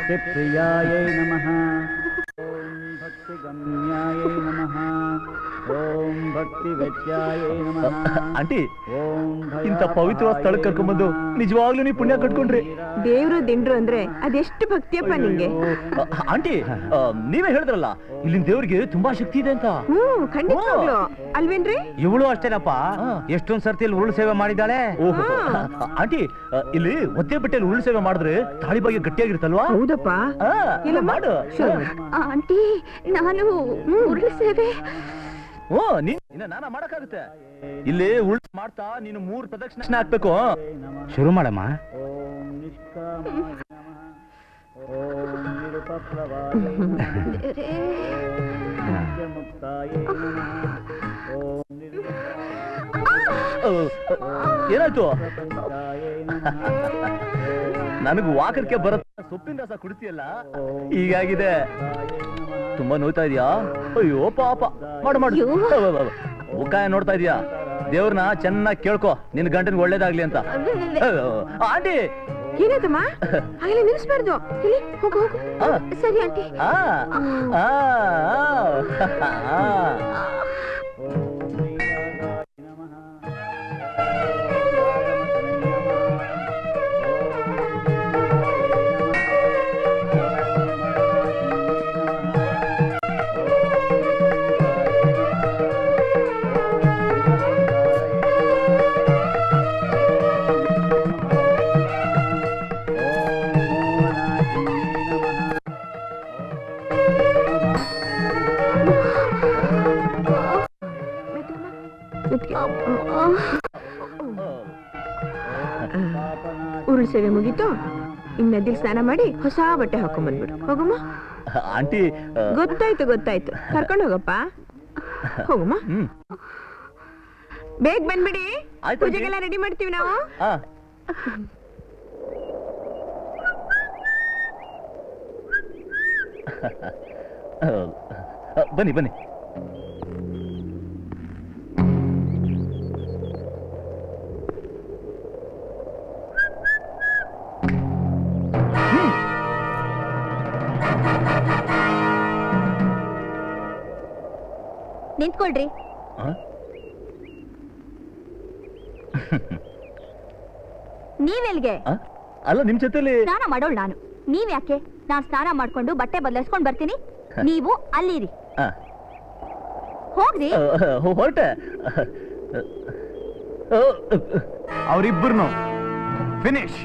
भक्तिप्रियायै नमः ओम भक्तिगम्यायै नमः ओम भक्तिवेद्यायै नमः आंटी इंत पवित्र स्थಳಕ್ಕೆ ಕರ್ಕೊಂಡು ಬಂದು ನಿಜವಾಗ್ಲೂ ನೀವು ಪುಣ್ಯ ಕಟ್ಕೊಂಡ್ರಿ ದೇವರು ದಿಂಡ್ರು ಅಂದ್ರೆ ಅದೆಷ್ಟು ಭಕ್ತಿಯಪ್ಪ ನಿಂಗೆ ಆಂಟಿ ನೀವೇ ಹೇಳಿದ್ರಲ್ಲ ಇಲ್ಲಿನ ದೇವರಿಗೆ ತುಂಬಾ ಶಕ್ತಿ ಇದೆ ಅಂತ ಖಂಡಿತವಾಗ್ಲೂ ಅಲ್ವೇನ್ರಿ ಇವಳು ಅಷ್ಟೇನಪ್ಪ ಎಷ್ಟೊಂದ್ ಸರ್ತಿ ಇಲ್ಲಿ ಉರುಳು ಸೇವೆ ಮಾಡಿದಾಳೆ ಆಂಟಿ ಇಲ್ಲಿ ಒತ್ತೆ ಬಟ್ಟೆಯಲ್ಲಿ ಉರುಳು ಸೇವೆ ಮಾಡಿದ್ರೆ ತಾಳಿ ಬಗ್ಗೆ ಗಟ್ಟಿಯಾಗಿರುತ್ತಲ್ವಾ ಹೌದಪ್ಪ ಇಲ್ಲ ಮಾಡು ಆಂಟಿ ನಾನು ಉರುಳು ಸೇವೆ ಓ ನೀನು ನಾನ ಮಾಡಕ್ಕಾಗುತ್ತೆ ಇಲ್ಲಿ ಉಲ್ಟ್ ಮಾಡ್ತಾ ನೀನು 3 ಪ್ರದಕ್ಷಿಣೆ ಹಾಕ್ಬೇಕು ಶುರು ಮಾಡಮ್ಮ ओम निष्कामाय नमः ओम निरुपप्लवाय नमः मुक्ताय नमः ओम ಏನಾಯ್ತು निरुपप्लवाय नमः ನನಗೆ ವಾಕರ್ಕೆ ಬರುತ್ತೆ ಸೊಪ್ಪಿನ ರಸ ಕುಡಿತೀಯಲ್ಲ ಹೀಗಾಗಿದೆ ತುಂಬಾ ನೋಯ್ತಾ ಇದೆಯಾ ಅಯ್ಯೋ ಪಾಪ ಮಾಡು ಮಾಡು ಮುಖಾಯ ನೋಡ್ತಾ ಇದೀಯಾ ದೇವ್ರನ್ನ ಚೆನ್ನಾಗಿ ಕೇಳ್ಕೊ ನಿನ್ ಗಂಟನ್ಗೆ ಒಳ್ಳೇದಾಗ್ಲಿ ಅಂತ ಆಂಟಿ ಏನಾಯ್ತಮ್ಮ ಹಾಗೆಲ್ಲ ನಿಲ್ಸ್ಬಾರ್ದು ಇಲ್ಲಿ ಹೋಗು ಹೋಗು ಸರಿ ಆಂಟಿ ಉರುಳು ಸೇವೆ ಮುಗೀತು ಇನ್ ನದಿಲ್ ಸ್ನಾನ ಮಾಡಿ ಹೊಸ ಬಟ್ಟೆ ಹಾಕೊಂಡ್ ಬಂದ್ಬಿಡು ಹೋಗಮ್ಮ ಆಂಟಿ ಗೊತ್ತಾಯ್ತು ಕರ್ಕೊಂಡು ಹೋಗಪ್ಪ ಹೋಗಮ್ಮ ಬೇಗ ಬಂದ್ಬಿಡಿ ಪೂಜೆಗೆಲ್ಲ ರೆಡಿ ಮಾಡ್ತೀವಿ ನಾವು ಬನ್ನಿ ಬನ್ನಿ ನಿಂತ್ಕೊಳ್ರಿ ನೀವೆಲ್ಗೆ ಅಲ್ಲ ನಿಮ್ ಜೊತೆಲಿ ಸ್ನಾನ ಮಾಡೋಳು ನಾನು ನೀವ್ ಯಾಕೆ ನಾನ್ ಸ್ನಾನ ಮಾಡ್ಕೊಂಡು ಬಟ್ಟೆ ಬದಲಾಯಿಸ್ಕೊಂಡ್ ಬರ್ತೀನಿ ನೀವು ಅಲ್ಲಿರಿ ಹೋಗ್ರಿ ಹೊರಟೆ ಅವರಿಬ್ಬರನ್ನು ಫಿನಿಶ್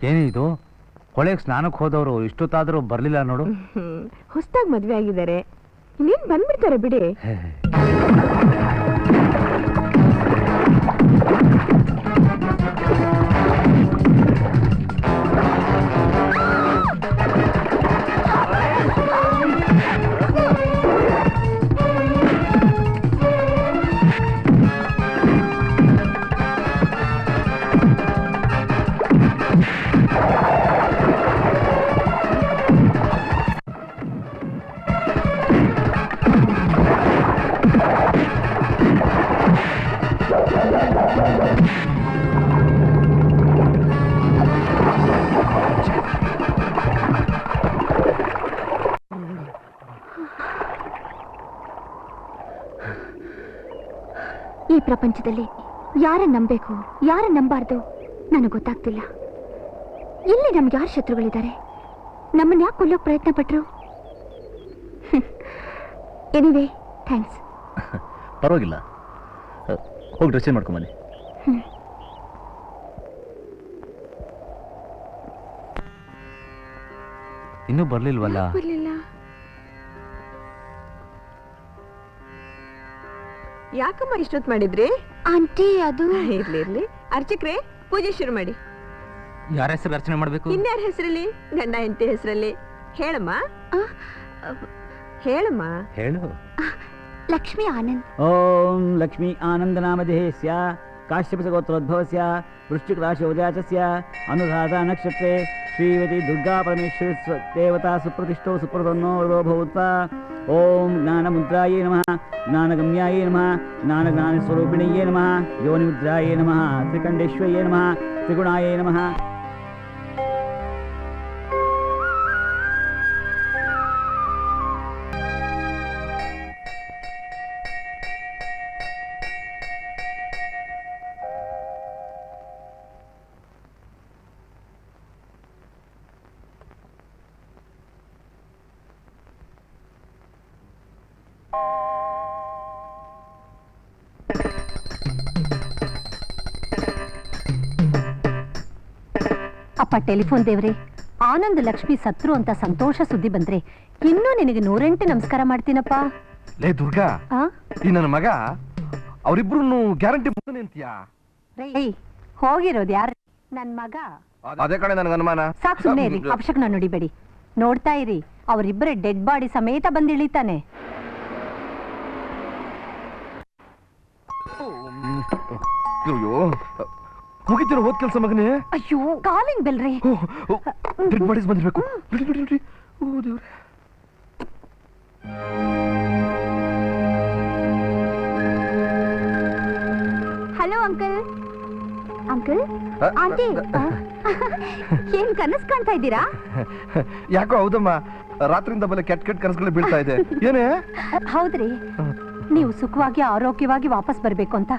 ಏನಿದು ಹೊಳೆಗೆ ಸ್ನಾನಕ್ಕೆ ಹೋದವರು ಇಷ್ಟೊತ್ತಾದ್ರೂ ಬರ್ಲಿಲ್ಲ ನೋಡು. ಹೊಸದಾಗಿ ಮದ್ವೆ ಆಗಿದ್ದಾರೆ, ಇನ್ನೇನ್ ಬಂದ್ಬಿಡ್ತಾರೆ ಬಿಡಿ. ಈ ಪ್ರಪಂಚದಲ್ಲಿ ಯಾರ ನಂಬೇಕು ಯಾರ ನಂಬಾರ್ದು ನನಗೆ ಗೊತ್ತಾಗ್ತಿಲ್ಲ. ಇಲ್ಲಿ ನಮ್ಗೆ ಯಾರು ಶತ್ರುಗಳಿದ್ದಾರೆ? ನಮ್ಮನ್ನ ಯಾಕೆ ಕೊಲ್ಲೋಕ್ ಪ್ರಯತ್ನ ಪಟ್ರು? Anyway thanks. ಪರವಾಗಿಲ್ಲ, ಹೋಗಿ ಡ್ರೆಸ್ ಚೇಂಜ್ ಮಾಡ್ಕೊಂಬನ್ನಿ. ಇನ್ನೂ ಬರ್ಲಿಲ್ವಲ್ಲ? ಬರ್ಲಿಲ್ಲ. ಯಾಕಮ್ಮ ಇಷ್ಟೊತ್ತು ಮಾಡಿದ್ರಿ? ಆಂಟಿ ಅದು ಇರ್ಲಿ ಅರ್ಚಕ್ರೆ, ಪೂಜೆ ಶುರು ಮಾಡಿ. ಯಾರ ಹೆಸರು ಅರ್ಚನೆ ಮಾಡ್ಬೇಕು? ಇನ್ಯಾರ ಹೆಸರಲ್ಲಿ? ಗಂಡ ಹೆಂಡತಿ ಹೆಸರಲ್ಲಿ. ಹೇಳಮ್ಮ ಹೇಳಮ್ಮ. ಹೇಳು. ಲಕ್ಷ್ಮಿ ಆನಂದ್. ಓಂ ಲಕ್ಷ್ಮೀ ಆನಂದನಾಮಧೇಯಸ್ಯ ಕಾಶ್ಯಪಗೋತ್ರೋದ್ಭವಸ್ಯ ವೃಶ್ಚಿಕ ರಾಶಿ ಉದಯಾಚಸ್ಯ ಅನುರಾಧ ನಕ್ಷತ್ರೆ ಶ್ರೀವತಿ ದುರ್ಗಾ ಪರಮೇಶ್ವರಿ ದೇವತಾ ಸುಪ್ರತಿಷ್ಠೋ ಸುಪ್ರಸನ್ನೋ ಭೂತ್ವ. ಓಂ ಜ್ಞಾನಮುದ್ರಾಯೇ ನಮಃ, ಜ್ಞಾನಗಮ್ಯಾಯೇ ನಮಃ, ಜ್ಞಾನಜ್ಞಾನಸ್ವರೂಪಿಣಿಯೇ ನಮಃ, ಯೋನಿಮುದ್ರಾಯೇ ನಮಃ, ತ್ರಿಕಂಡೇಶ್ವರ್ಯೇ ನಮಃ, ತ್ರಿಗುಣಾಯೇ ನಮಃ. ಅಪ್ಪ ಟೆಲಿಫೋನ್ ದೇವ್ರೆ, ಆನಂದ್ ಲಕ್ಷ್ಮಿ ಸತ್ರು ಅಂತ ಸಂತೋಷ ಸುದ್ದಿ ಬಂದ್ರೆ ಇನ್ನೂ ನಿನಗೆ 108 ನಮಸ್ಕಾರ ಮಾಡ್ತೀನಪ್ಪ. ಲೇ ದುರ್ಗಾ, ಈ ನನ್ನ ಮಗ ಅವರಿಬ್ರು ಗ್ಯಾರಂಟಿ ಮುಂದೆ ಅಂತೀಯಾ? ಹೋಗಿರೋದು ಯಾರು? ನನ್ ಮಗ. ಅದೇ ಕಡೆ ನನಗೆ ಅನುಮಾನ. ಸಾಕು, ಸುಮ್ಮನೆ ಇರಿ, ಅಪಶಕ್ನ ನುಡಿಬೇಡಿ. ನೋಡ್ತಾ ಇರಿ, ಅವರಿಬ್ಬರೇ ಡೆಡ್ ಬಾಡಿ ಸಮೇತ ಬಂದಿಳಿತಾನೆ. ಅಯ್ಯೋ, ಮುಗಿತಿರೋ ಹೋದ್ ಕೆಲಸ ಮಗನೇ. ಅಯ್ಯೋ, ಕಾಲಿಂಗ್ ಬೆಲ್ರಿ. ಡೆಡ್ ಬಾಡೀಸ್ ಬಂದಿರ್ಬೇಕು. ಓ ದೇವ್ರೆ. Hello uncle. ಅಂಕಲ್, ಆಂಟಿ, ಏನ್ ಕನಸು ಕಾಣ್ತಾ ಇದ್ದೀರಾ? ಯಾಕೋ ಹೌದಮ್ಮ, ರಾತ್ರಿಯಿಂದ ಬಲೆ ಕೆಟ್ಟ ಕೆಟ್ಟ ಕನಸುಗಳು ಬೀಳ್ತಾ ಇದೆ. ಏನೇ? ಹೌದ್ರಿ, ನೀವು ಸುಖವಾಗಿ ಆರೋಗ್ಯವಾಗಿ ವಾಪಸ್ ಬರ್ಬೇಕು ಅಂತ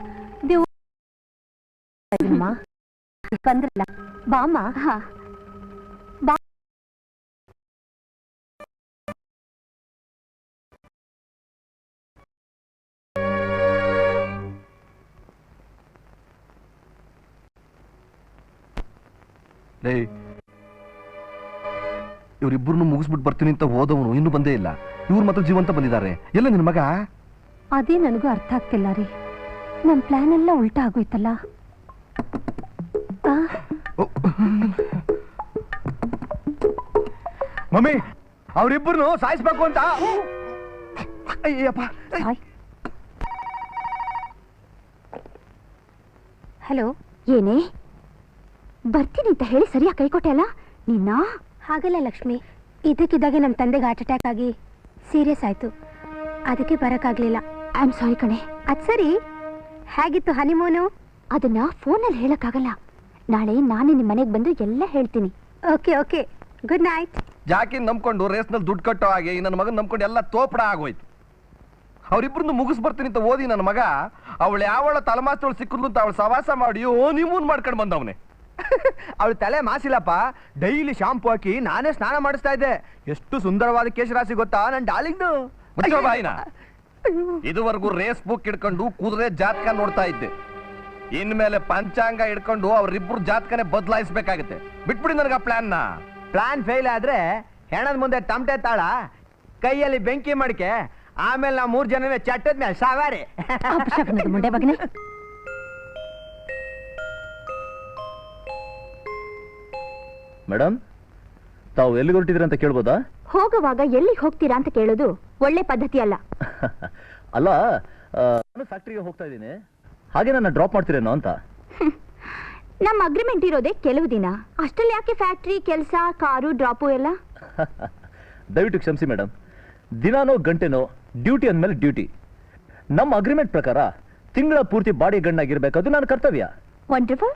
ದೇವ್ ಬಂದ್ರಲ್ಲ. ಬಾಮ್ಮ. ಬಾ. ಲೇ, ಇವರಿಬ್ಬರನ್ನು ಮುಗಿಸ್ಬಿಟ್ಟು ಬರ್ತೀನಿ ಅಂತ ಹೋದವನು ಇನ್ನೂ ಬಂದೇ ಇಲ್ಲ. ಇವ್ರು ಮಾತ್ರ ಜೀವಂತ ಬಂದಿದ್ದಾರೆ. ಎಲ್ಲ ನಿನ್ ಮಗ? ಅದೇ ನನಗೂ ಅರ್ಥ ಆಗ್ತಿಲ್ಲ ರೀ. ನಮ್ ಪ್ಲಾನ್ ಎಲ್ಲ ಉಲ್ಟಾ ಆಗೋಯ್ತಲ್ಲ. ಮಮ್ಮಿ, ಅವರಿಬ್ಬರನ್ನು ಸಾಯಿಸ್ಬೇಕು ಅಂತ. ಅಯ್ಯಪ್ಪ. ಹಲೋ. ಏನೇ ಬರ್ತೀನಿ ಅಂತ ಹೇಳಿ ಸರಿಯಾಗಿ ಕೈ ಕೊಟ್ಟೆ ಅಲ್ಲ ನಿನ್ನ? ಹಾಗಲ್ಲ ಲಕ್ಷ್ಮಿ, ಇದಕ್ಕಿದ್ದಾಗೆ ನಮ್ಮ ತಂದೆಗೆ ಹಾರ್ಟ್ ಅಟ್ಯಾಕ್ ಆಗಿ ಸೀರಿಯಸ್ ಆಯ್ತು. ಅದಕ್ಕೆ ಬರಕ್ಕಾಗ್ಲಿಲ್ಲ. ಐ ಆಮ್ ಸಾರಿ ಕಣೆ. ಅದ್ ಸರಿ, ಹೇಗಿತ್ತು ಹನಿಮೂನು? ಅದನ್ನ ಫೋನಲ್ಲಿ ಹೇಳಕ್ಕಾಗಲ್ಲ. ನಾಳೆ ನಾನೇ ನಿಮ್ಮ ಮನೆಗೆ ಬಂದು ಎಲ್ಲ ಹೇಳ್ತೀನಿ. Okay okay, good night. ಜಾಕಿನ್ ನಂಬ್ಕೊಂಡು ರೇಸ್ನಲ್ಲಿ ದುಡ್ಡು ಕಟ್ಟೋ ಹಾಗೆ ನನ್ನ ಮಗನ್ ನಂಬ್ಕೊಂಡು ಎಲ್ಲ ತೋಪಡ ಆಗೋಯ್ತು. ಅವರಿಬ್ಬರನ್ನು ಮುಗಿಸ್ ಬರ್ತೀನಿ ಅಂತ ಓದಿ ನನ್ನ ಮಗ ಅವಳು ಯಾವಳ ತಲೆಮಾಸ್ತವಳು ಸಿಕ್ಕಲು ಅಂತ ಅವಳು ಸವಾಸ ಮಾಡಿ ನಿಮೂನ್ ಮಾಡ್ಕೊಂಡು ಬಂದವನೇ. ಅವಳು ತಲೆ ಮಾಸಿಲ್ಲಪ್ಪ. ಡೈಲಿ ಶಾಂಪು ಹಾಕಿ ನಾನೇ ಸ್ನಾನ ಮಾಡಿಸ್ತಾ ಇದ್ದೆ. ಎಷ್ಟು ಸುಂದರವಾದ ಕೇಶರಾಶಿ ಗೊತ್ತಾ ನನ್ನ ಡಾಲಿಂಗ್ದು. ಬಾಯಿನ ಇದುವರೆಗೂ ರೇಸ್ ಬುಕ್ ಹಿಡ್ಕೊಂಡು ಕುದುರೆ ಜಾತಕ ನೋಡ್ತಾ ಇದ್ದೆ. ಇನ್ಮೇಲೆ ಪಂಚಾಂಗ ಹಿಡ್ಕೊಂಡು ಅವ್ರಿಬ್ರು ಜಾತಕನೇ ಬದಲಾಯಿಸ್ಬೇಕಾಗತ್ತೆ. ಬಿಟ್ಬಿಡಿ ನನಗೆ ಆ ಪ್ಲಾನ್ ನ. ಪ್ಲಾನ್ ಫೇಲ್ ಆದ್ರೆ ಹೆಣದ ಮುಂದೆ ತಮಟೆ ತಾಳ, ಕೈಯಲ್ಲಿ ಬೆಂಕಿ ಮಡಿಕೆ, ಆಮೇಲೆ ನಾವು 3 ಜನವೇ ಚಟ್ಟದ್ಮೇಲೆ ಸಾವಾರೆ. ಅಪಶಕನದ ಮುಂಡೆ ಮಗನೇ. ಮೇಡಮ್, ತಾವು ಎಲ್ಲಿಗೆ ಹೊರಟಿದ್ರಿ ಅಂತ ಕೇಳ್ಬೋದಾ? ಹೋಗುವಾಗ ಎಲ್ಲಿಗೆ ಹೋಗ್ತೀರಾ ಅಂತ ಕೇಳೋದು ಒಳ್ಳೆ ಪದ್ಧತಿ ಅಲ್ಲ. ಅಲ್ಲ, ನಾನು ಫ್ಯಾಕ್ಟ್ರಿಗೆ ಹೋಗ್ತಾ ಇದ್ದೀನಿ, ಹಾಗೆ ನನ್ನ ಡ್ರಾಪ್ ಮಾಡ್ತೀರೇನೋ ಅಂತ. ನಮ್ಮ ಅಗ್ರಿಮೆಂಟ್ ಇರೋದೇ ಕೆಲವು ದಿನ, ಅಷ್ಟಲ್ಲಿ ಯಾಕೆ ಫ್ಯಾಕ್ಟ್ರಿ ಕೆಲಸ, ಕಾರು, ಡ್ರಾಪು ಎಲ್ಲ? ದಯವಿಟ್ಟು ಕ್ಷಮಿಸಿ ಮೇಡಮ್, ದಿನಾನೋ ಗಂಟೆನೋ ಡ್ಯೂಟಿ ಅಂದಮೇಲೆ ಡ್ಯೂಟಿ. ನಮ್ಮ ಅಗ್ರಿಮೆಂಟ್ ಪ್ರಕಾರ ತಿಂಗಳ ಪೂರ್ತಿ ಬಾಡಿ ಗಣ್ಣಾಗಿರ್ಬೇಕು, ಅದು ನನ್ನ ಕರ್ತವ್ಯ. ವಂಡರ್ಫುಲ್.